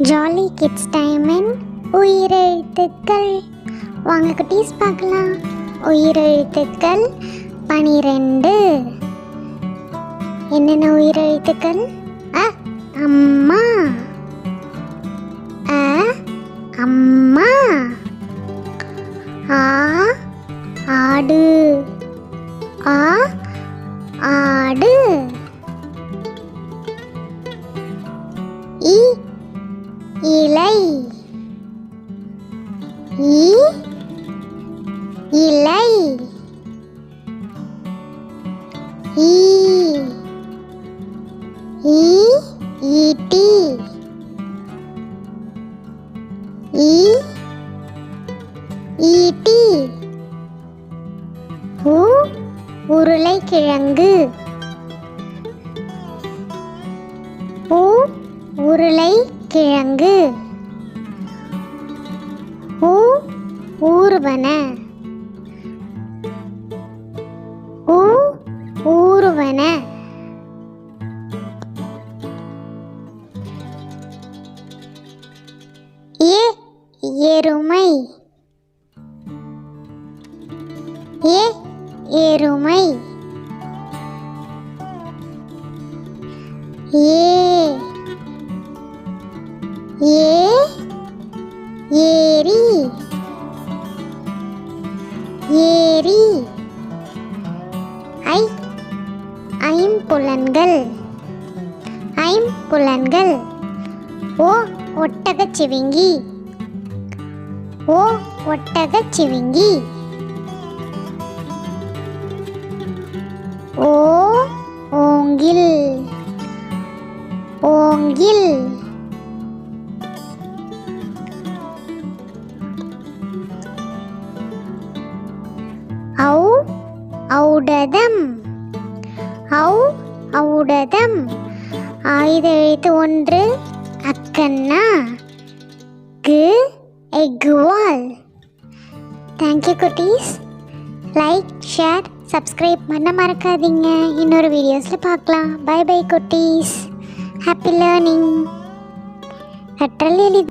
Jolly kids thymine உயிரெழுத்துக்கள். வாங்க குட்டீஸ் பார்க்கலாம். உயிரெழுத்துக்கள் 12. என்னென்ன உயிரெழுத்துக்கள்? அ அம்மா, அ அம்மா. ஆ ஆடு, ஆ ஆடு. இ இலை, இ இலை. ஈ ஈட்டி, ஈ ஈட்டி. உ உருளைக்கிழங்கு, உ உருளைக்கிழங்கு. ஊ ஊர்வன, ஊ ஊர்வன. ஏ எருமை, ஏ எருமை. ஏ ஏ ஏரி, ஏரி. ஐ ஐம்புலன்கள், ஐம்புலன்கள். ஓ ஒட்டகச்சிவிங்கி, ஓ ஒட்டகச்சிவிங்கி. ஓ ஓங்கில், ஓங்கில். ஔ ஔடதம், ஔ ஔடதம். ஆயுத எழுத்து 1 அக்கன்னா. கு எக்வால். தேங்க்யூ குட்டீஸ். லைக், ஷேர், சப்ஸ்கிரைப் பண்ண மறக்காதீங்க. இன்னொரு வீடியோஸில் பார்க்கலாம். பை பை குட்டீஸ். Happy learning. கற்றல் எளிது.